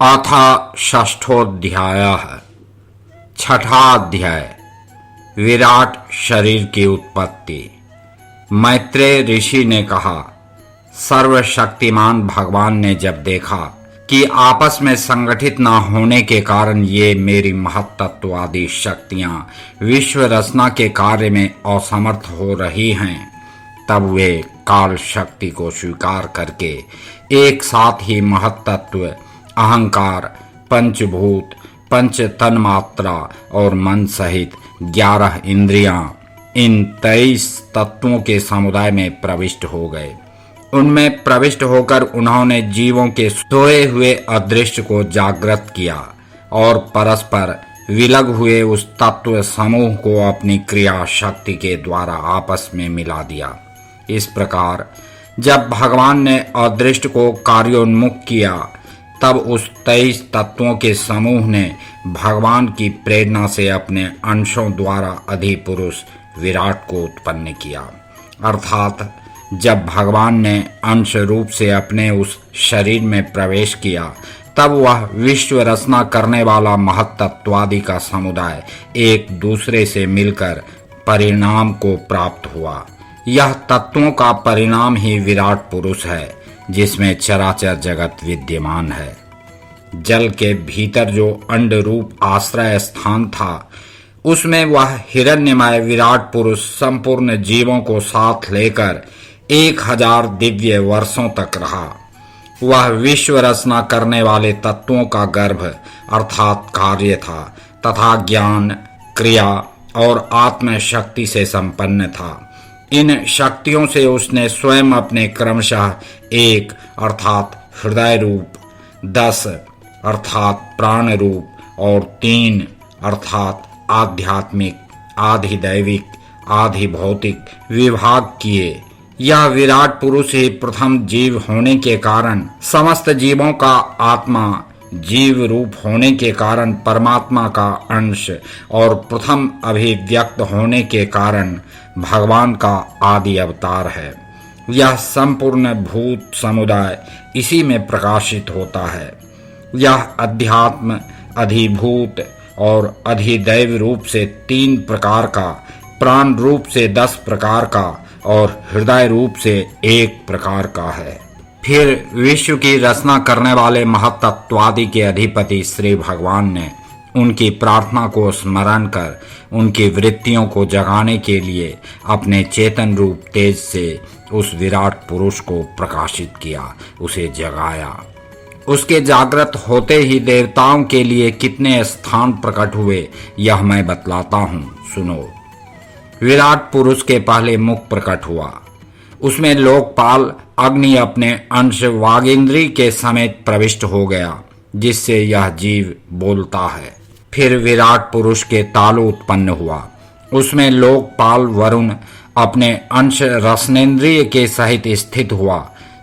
अथ षष्ठोऽध्यायः। छठा अध्याय। विराट शरीर की उत्पत्ति। मैत्रेय ऋषि ने कहा, सर्वशक्तिमान भगवान ने जब देखा कि आपस में संगठित न होने के कारण ये मेरी महत्त्ववादी शक्तियां विश्व रचना के कार्य में असमर्थ हो रही हैं, तब वे काल शक्ति को स्वीकार करके एक साथ ही महत्त्व, अहंकार, पंचभूत, पंच तन्मात्रा और मन सहित 11 इंद्रियां, इन 23 तत्वों के समुदाय में प्रविष्ट हो गए। उनमें प्रविष्ट होकर उन्होंने जीवों के सोए हुए अदृश्य को जागृत किया और परस्पर विलग हुए उस तत्व समूह को अपनी क्रिया शक्ति के द्वारा आपस में मिला दिया। इस प्रकार जब भगवान ने अदृश्य को कार्योन्मुख किया, तब उस 23 तत्वों के समूह ने भगवान की प्रेरणा से अपने अंशों द्वारा अधिपुरुष विराट को उत्पन्न किया। अर्थात जब भगवान ने अंश रूप से अपने उस शरीर में प्रवेश किया, तब वह विश्व रचना करने वाला महत्त्वादि का समुदाय एक दूसरे से मिलकर परिणाम को प्राप्त हुआ। यह तत्वों का परिणाम ही विराट पुरुष है, जिसमें चराचर जगत विद्यमान है। जल के भीतर जो अंड रूप आश्रय स्थान था, उसमें वह हिरण्यमय विराट पुरुष संपूर्ण जीवों को साथ लेकर 1000 दिव्य वर्षों तक रहा। वह विश्व रचना करने वाले तत्वों का गर्भ अर्थात कार्य था तथा ज्ञान, क्रिया और आत्म शक्ति से संपन्न था। इन शक्तियों से उसने स्वयं अपने क्रमशः 1 अर्थात हृदय रूप, 10 अर्थात प्राण रूप और 3 अर्थात आध्यात्मिक, आधि दैविक, आधि भौतिक विभाग किए। यह विराट पुरुष ही प्रथम जीव होने के कारण समस्त जीवों का आत्मा, जीव रूप होने के कारण परमात्मा का अंश और प्रथम अभिव्यक्त होने के कारण भगवान का आदि अवतार है। यह संपूर्ण भूत समुदाय इसी में प्रकाशित होता है। यह अध्यात्म, अधिभूत और अधिदैव रूप से 3 प्रकार का, प्राण रूप से 10 प्रकार का और हृदय रूप से 1 प्रकार का है। फिर विश्व की रचना करने वाले महत्त्वादि के अधिपति श्री भगवान ने उनकी प्रार्थना को स्मरण कर उनकी वृत्तियों को जगाने के लिए अपने चेतन रूप तेज से उस विराट पुरुष को प्रकाशित किया, उसे जगाया। उसके जागृत होते ही देवताओं के लिए कितने स्थान प्रकट हुए, यह मैं बतलाता हूँ, सुनो। विराट पुरुष के पहले मुख प्रकट हुआ। उसमें लोकपाल अग्नि अपने अंश वागींद्री के समेत प्रविष्ट हो गया, जिससे यह जीव बोलता है। फिर विराट पुरुष के तालु उत्पन्न हुआ। उसमें लोकपाल वरुण अपने अंश रसनेन्द्रिय के सहित स्थित हुआ,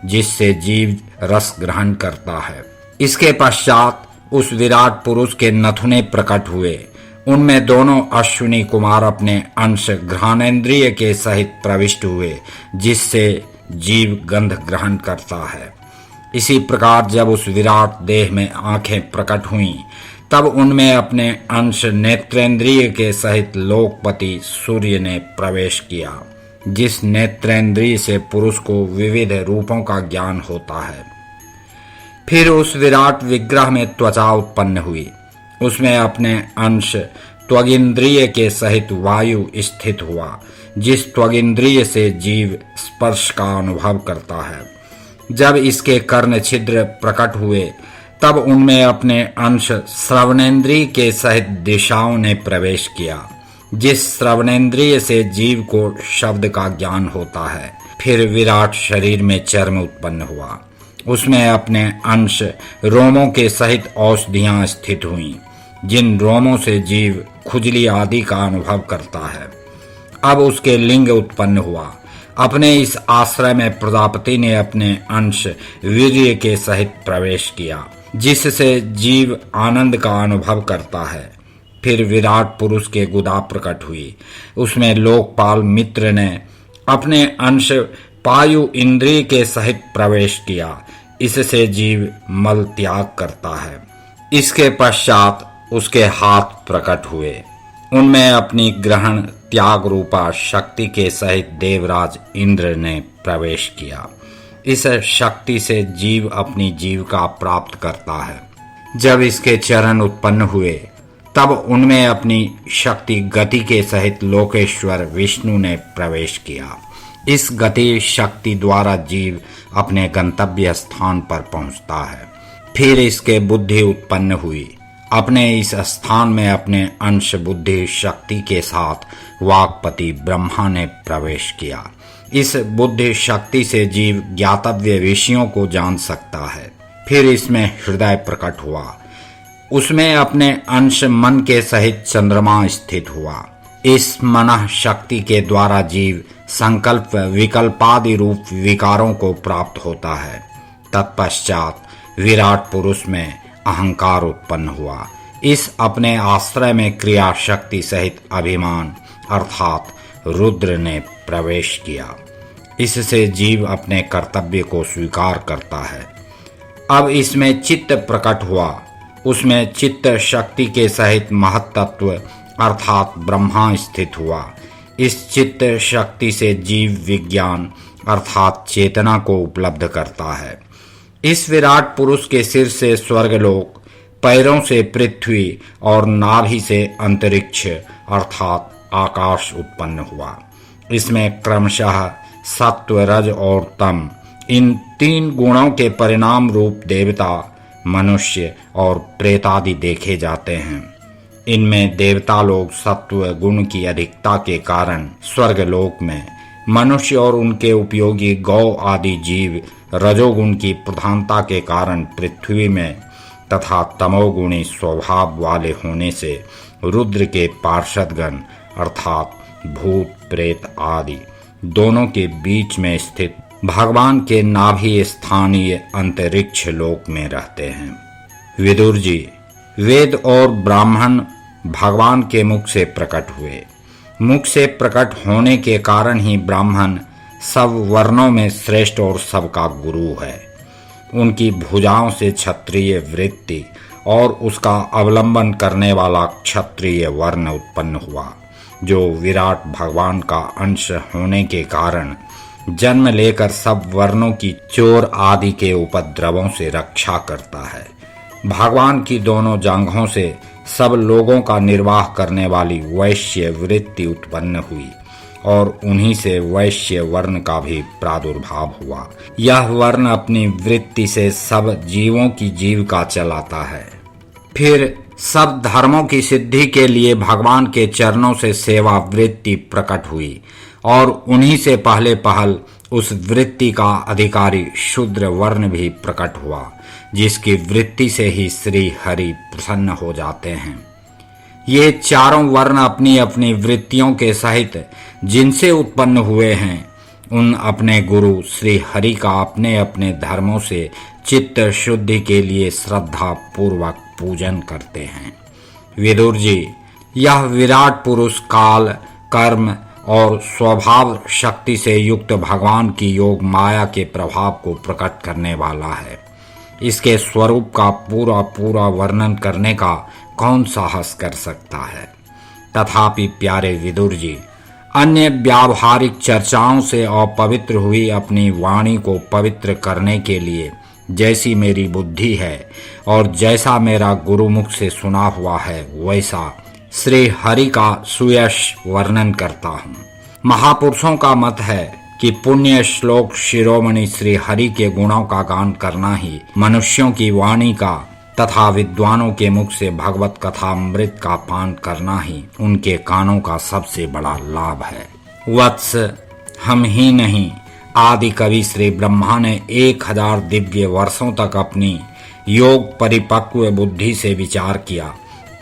जिससे जीव रस ग्रहण करता है। इसके पश्चात उस विराट पुरुष के नथुने प्रकट हुए। उनमें दोनों अश्विनी कुमार अपने अंश घ्राणेन्द्रिय के सहित प्रविष्ट हुए, जिससे जीव गंध ग्रहण करता है। इसी प्रकार जब उस विराट देह में आंखें प्रकट हुईं, तब उनमें अपने अंश नेत्रेंद्रिय के सहित लोकपति सूर्य ने प्रवेश किया, जिस नेत्रेंद्रिय से पुरुष को विविध रूपों का ज्ञान होता है। फिर उस विराट विग्रह में त्वचा उत्पन्न हुई। उसमें अपने अंश त्वगिंद्रिय के सहित वायु स्थित हुआ, जिस त्वगिंद्रिय से जीव स्पर्श का अनुभव करता है। जब इसके कर्ण छिद्र प्रकट हुए, तब उनमें अपने अंश श्रवणेन्द्रिय के सहित दिशाओं ने प्रवेश किया, जिस श्रवणेन्द्रिय से जीव को शब्द का ज्ञान होता है। फिर विराट शरीर में चर्म उत्पन्न हुआ। उसमें अपने अंश रोमों के सहित औषधियां स्थित हुईं, जिन रोमों से जीव खुजली आदि का अनुभव करता है। अब उसके लिंग उत्पन्न हुआ। अपने इस आश्रय में प्रजापति ने अपने अंश वीर्य के सहित प्रवेश किया, जिससे जीव आनंद का अनुभव करता है। फिर विराट पुरुष के गुदा प्रकट हुई। उसमें लोकपाल मित्र ने अपने अंश पायु इंद्रिय के सहित प्रवेश किया। इससे जीव मल त्याग करता है। इसके पश्चात उसके हाथ प्रकट हुए। उनमें अपनी ग्रहण त्याग रूपा शक्ति के सहित देवराज इंद्र ने प्रवेश किया। इस शक्ति से जीव अपनी जीविका प्राप्त करता है। जब इसके चरण उत्पन्न हुए तब उनमें अपनी शक्ति गति के सहित लोकेश्वर विष्णु ने प्रवेश किया। इस गति शक्ति द्वारा जीव अपने गंतव्य स्थान पर पहुंचता है। फिर इसके बुद्धि उत्पन्न हुई। अपने इस स्थान में अपने अंश बुद्धि शक्ति के साथ वाक्पति ब्रह्मा ने प्रवेश किया। इस बुद्धि शक्ति से जीव ज्ञातव्य विषयों को जान सकता है। फिर इसमें हृदय प्रकट हुआ। उसमें अपने अंश मन के सहित चंद्रमा स्थित हुआ। इस मन शक्ति के द्वारा जीव संकल्प विकल्पादि रूप विकारों को प्राप्त होता है। तत्पश्चात विराट पुरुष में अहंकार उत्पन्न हुआ। इस अपने आश्रय में क्रिया शक्ति सहित अभिमान अर्थात रुद्र ने प्रवेश किया। इससे जीव अपने कर्तव्य को स्वीकार करता है। अब इसमें चित्त प्रकट हुआ। उसमें चित्त शक्ति के सहित महत्तत्व अर्थात ब्रह्मा स्थित हुआ। इस चित्त शक्ति से जीव विज्ञान अर्थात चेतना को उपलब्ध करता है। इस विराट पुरुष के सिर से स्वर्गलोक, पैरों से पृथ्वी और नाभि से अंतरिक्ष अर्थात आकाश उत्पन्न हुआ। इसमें क्रमशः सत्व रज और तम इन तीन गुणों के परिणाम रूप देवता, मनुष्य और प्रेतादि देखे जाते हैं। इनमें देवता लोग सत्व गुण की अधिकता के कारण स्वर्गलोक में, मनुष्य और उनके उपयोगी गौ आदि जीव रजोगुण की प्रधानता के कारण पृथ्वी में तथा तमोगुणी स्वभाव वाले होने से रुद्र के पार्षदगण अर्थात भूत प्रेत आदि दोनों के बीच में स्थित भगवान के नाभि स्थानीय अंतरिक्ष लोक में रहते हैं। विदुर जी, वेद और ब्राह्मण भगवान के मुख से प्रकट हुए। मुख से प्रकट होने के कारण ही ब्राह्मण सब वर्णों में श्रेष्ठ और सबका गुरु है। उनकी भुजाओं से क्षत्रिय वृत्ति और उसका अवलंबन करने वाला क्षत्रिय वर्ण उत्पन्न हुआ, जो विराट भगवान का अंश होने के कारण जन्म लेकर सब वर्णों की चोर आदि के उपद्रवों से रक्षा करता है। भगवान की दोनों जांघों से सब लोगों का निर्वाह करने वाली वैश्य वृत्ति उत्पन्न हुई और उन्हीं से वैश्य वर्ण का भी प्रादुर्भाव हुआ। यह वर्ण अपनी वृत्ति से सब जीवों की जीविका चलाता है। फिर सब धर्मों की सिद्धि के लिए भगवान के चरणों से सेवा वृत्ति प्रकट हुई और उन्हीं से पहले पहल उस वृत्ति का अधिकारी शूद्र वर्ण भी प्रकट हुआ, जिसकी वृत्ति से ही श्री हरि प्रसन्न हो जाते हैं। ये चारों वर्ण अपनी अपनी वृत्तियों के सहित जिनसे उत्पन्न हुए हैं, उन अपने गुरु श्री हरि का अपने अपने धर्मों से चित्त शुद्धि के लिए श्रद्धा पूर्वक पूजन करते हैं। विदुर जी, यह विराट पुरुष काल, कर्म और स्वभाव शक्ति से युक्त भगवान की योग माया के प्रभाव को प्रकट करने वाला है। इसके स्वरूप का पूरा पूरा वर्णन करने का कौन साहस कर सकता है। तथापि प्यारे विदुर जी, अन्य व्यावहारिक चर्चाओं से अपवित्र हुई अपनी वाणी को पवित्र करने के लिए जैसी मेरी बुद्धि है और जैसा मेरा गुरुमुख से सुना हुआ है, वैसा श्री हरि का सुयश वर्णन करता हूँ। महापुरुषों का मत है कि पुण्य श्लोक शिरोमणि श्री हरि के गुणों का गान करना ही मनुष्यों की वाणी का तथा विद्वानों के मुख से भगवत कथा अमृत का पान करना ही उनके कानों का सबसे बड़ा लाभ है। वत्स, हम ही नहीं, आदि कवि श्री ब्रह्मा ने 1000 दिव्य वर्षों तक अपनी योग परिपक्व बुद्धि से विचार किया,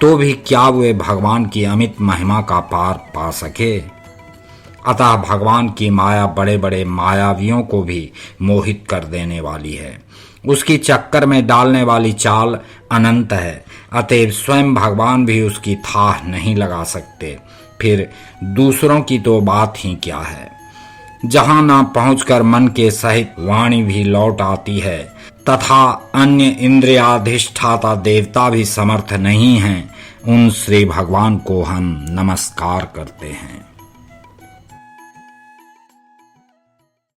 तो भी क्या वे भगवान की अमित महिमा का पार पा सके। अतः भगवान की माया बड़े बड़े मायावियों को भी मोहित कर देने वाली है। उसकी चक्कर में डालने वाली चाल अनंत है। अतएव स्वयं भगवान भी उसकी थाह नहीं लगा सकते, फिर दूसरों की तो बात ही क्या है। जहां ना पहुंचकर मन के सहित वाणी भी लौट आती है, तथा अन्य इंद्रियाधिष्ठाता देवता भी समर्थ नहीं हैं, उन श्री भगवान को हम नमस्कार करते हैं।